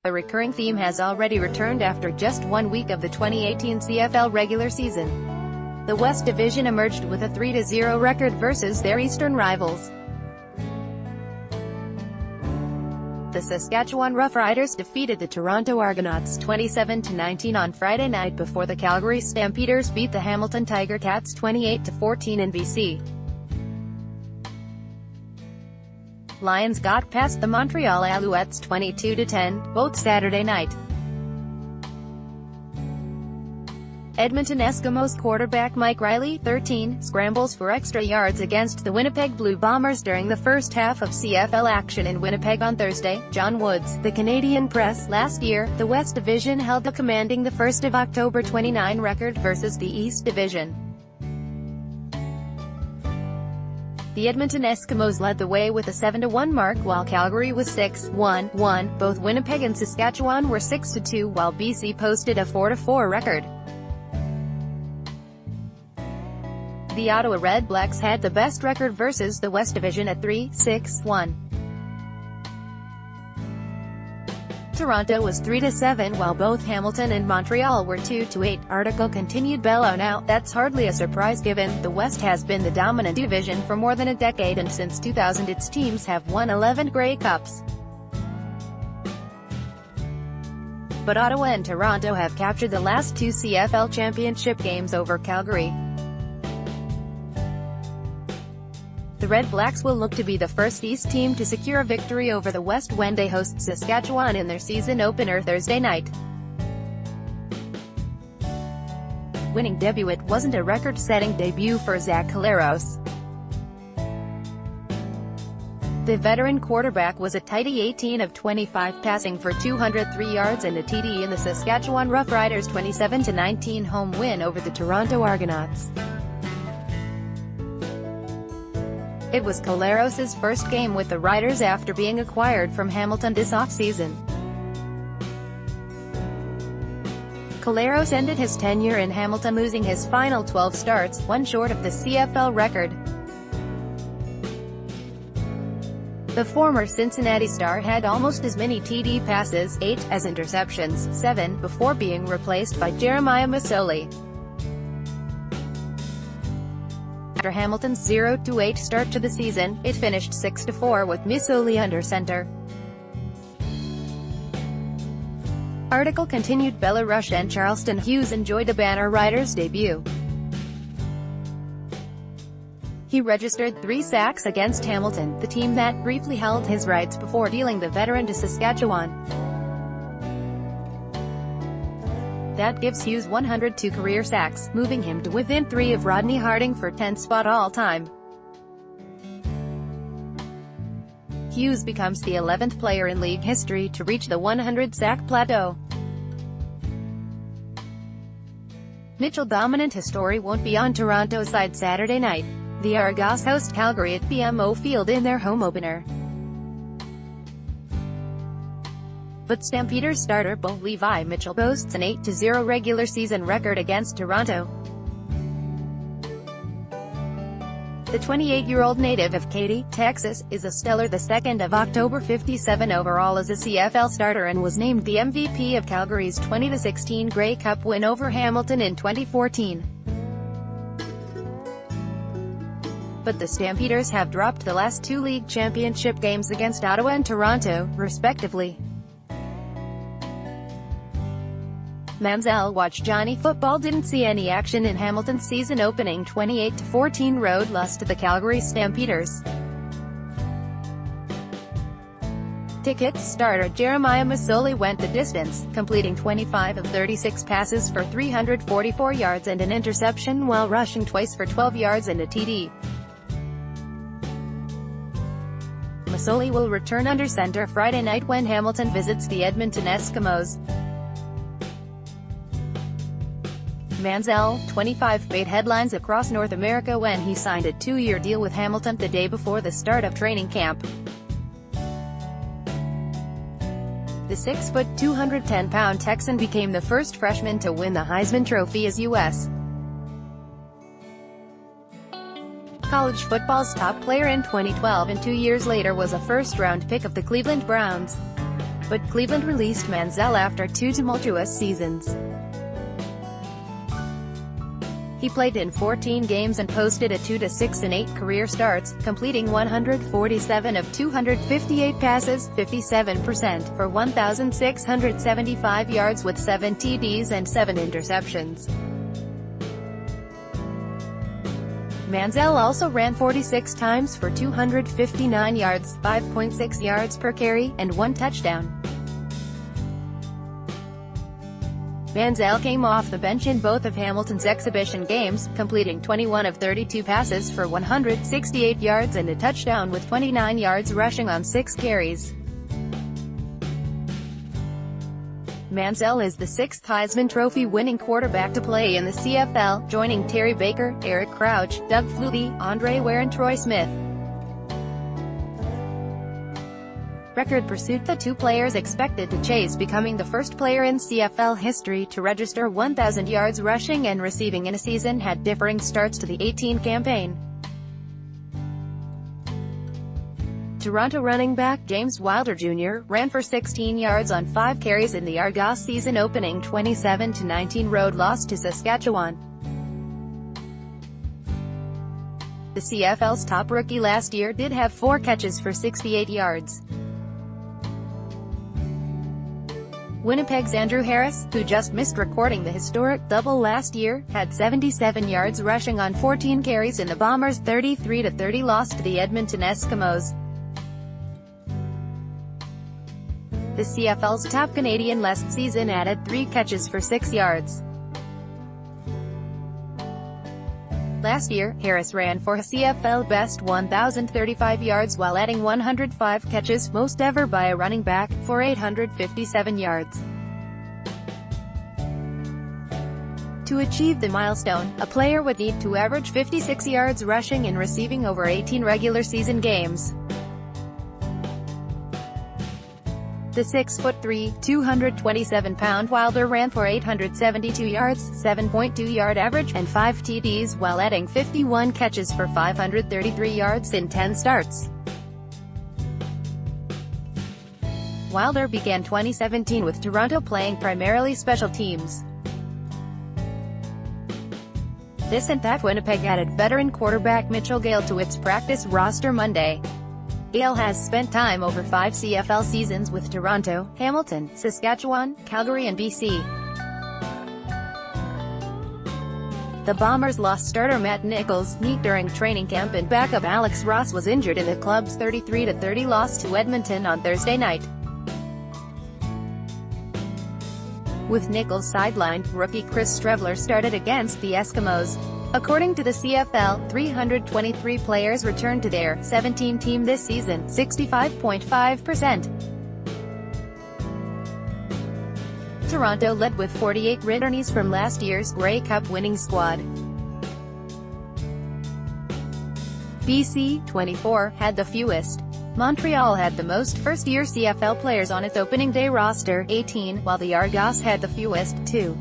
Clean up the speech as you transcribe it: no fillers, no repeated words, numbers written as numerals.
A recurring theme has already returned after just 1 week of the 2018 CFL regular season. The West Division emerged with a 3-0 record versus their eastern rivals. The Saskatchewan Roughriders defeated the Toronto Argonauts 27-19 on Friday night before the Calgary Stampeders beat the Hamilton Tiger Cats 28-14 in BC. Lions got past the Montreal Alouettes 22-10, both Saturday night. Edmonton Eskimos quarterback Mike Riley, 13, scrambles for extra yards against the Winnipeg Blue Bombers during the first half of CFL action in Winnipeg on Thursday. John Woods, the Canadian Press. Last year, the West Division held the commanding the 1st of October 29 record versus the East Division. The Edmonton Eskimos led the way with a 7-1 mark while Calgary was 6-1. Both Winnipeg and Saskatchewan were 6-2 while BC posted a 4-4 record. The Ottawa Red Blacks had the best record versus the West Division at 3-6-1. Toronto was 3-7 while both Hamilton and Montreal were 2-8. Article continued below. Now, that's hardly a surprise given the West has been the dominant division for more than a decade, and since 2000 its teams have won 11 Grey Cups. But Ottawa and Toronto have captured the last 2 CFL championship games over Calgary. The Red Blacks will look to be the first East team to secure a victory over the West when they host Saskatchewan in their season opener Thursday night. Winning debut. It wasn't a record-setting debut for Zach Collaros. The veteran quarterback was a tidy 18 of 25, passing for 203 yards and a TD in the Saskatchewan Roughriders' 27-19 home win over the Toronto Argonauts. It was Collaros' first game with the Riders after being acquired from Hamilton this offseason. Collaros ended his tenure in Hamilton losing his final 12 starts, one short of the CFL record. The former Cincinnati star had almost as many TD passes, 8, as interceptions, 7, before being replaced by Jeremiah Masoli. After Hamilton's 0-8 start to the season, it finished 6-4 with Masoli under center. Article continued. Belarus and Charleston. Hughes enjoyed a banner Riders debut. He registered 3 sacks against Hamilton, the team that briefly held his rights before dealing the veteran to Saskatchewan. That gives Hughes 102 career sacks, moving him to within 3 of Rodney Harding for 10th spot all-time. Hughes becomes the 11th player in league history to reach the 100-sack plateau. Mitchell dominant history won't be on Toronto's side Saturday night. The Argos host Calgary at BMO Field in their home opener. But Stampeders starter Bo Levi Mitchell boasts an 8-0 regular season record against Toronto. The 28-year-old native of Katy, Texas, is a stellar the 2nd of October 57 overall as a CFL starter and was named the MVP of Calgary's 20-16 Grey Cup win over Hamilton in 2014. But the Stampeders have dropped the last 2 league championship games against Ottawa and Toronto, respectively. Manziel watch Johnny Football didn't see any action in Hamilton's season-opening 28-14 road loss to the Calgary Stampeders. Tickets starter Jeremiah Masoli went the distance, completing 25 of 36 passes for 344 yards and an interception while rushing twice for 12 yards and a TD. Masoli will return under center Friday night when Hamilton visits the Edmonton Eskimos. Manziel, 25, made headlines across North America when he signed a 2-year deal with Hamilton the day before the start of training camp. The 6-foot, 210-pound Texan became the first freshman to win the Heisman Trophy as U.S. college football's top player in 2012 and 2 years later was a first-round pick of the Cleveland Browns. but Cleveland released Manziel after 2 tumultuous seasons. He played in 14 games and posted a 2-6-8 career starts, completing 147 of 258 passes, 57%, for 1,675 yards with 7 TDs and 7 interceptions. Manziel also ran 46 times for 259 yards, 5.6 yards per carry, and 1 touchdown. Manziel came off the bench in both of Hamilton's exhibition games, completing 21 of 32 passes for 168 yards and a touchdown with 29 yards rushing on 6 carries. Manziel is the 6th Heisman Trophy winning quarterback to play in the CFL, joining Terry Baker, Eric Crouch, Doug Flutie, Andre Ware and Troy Smith. Record pursuit: the 2 players expected to chase becoming the first player in CFL history to register 1,000 yards rushing and receiving in a season had differing starts to the 18 campaign. Toronto running back James Wilder Jr. ran for 16 yards on 5 carries in the Argos season-opening 27-19 road loss to Saskatchewan. The CFL's top rookie last year did have 4 catches for 68 yards. Winnipeg's Andrew Harris, who just missed recording the historic double last year, had 77 yards rushing on 14 carries in the Bombers' 33-30 loss to the Edmonton Eskimos. The CFL's top Canadian last season added 3 catches for 6 yards. Last year, Harris ran for a CFL best 1,035 yards while adding 105 catches, most ever by a running back, for 857 yards. To achieve the milestone, a player would need to average 56 yards rushing and receiving over 18 regular season games. The 6'3", 227-pound Wilder ran for 872 yards, 7.2-yard average, and 5 TDs while adding 51 catches for 533 yards in 10 starts. Wilder began 2017 with Toronto playing primarily special teams. This and that Winnipeg added veteran quarterback Mitchell Gale to its practice roster Monday. Gale has spent time over 5 CFL seasons with Toronto, Hamilton, Saskatchewan, Calgary and BC. The Bombers lost starter Matt Nichols' knee during training camp and backup Alex Ross was injured in the club's 33-30 loss to Edmonton on Thursday night. With Nichols sidelined, rookie Chris Streveler started against the Eskimos. According to the CFL, 323 players returned to their 17 team this season, 65.5%. Toronto led with 48 returnees from last year's Grey Cup winning squad. BC, 24, had the fewest. Montreal had the most first-year CFL players on its opening day roster, 18, while the Argos had the fewest, 2.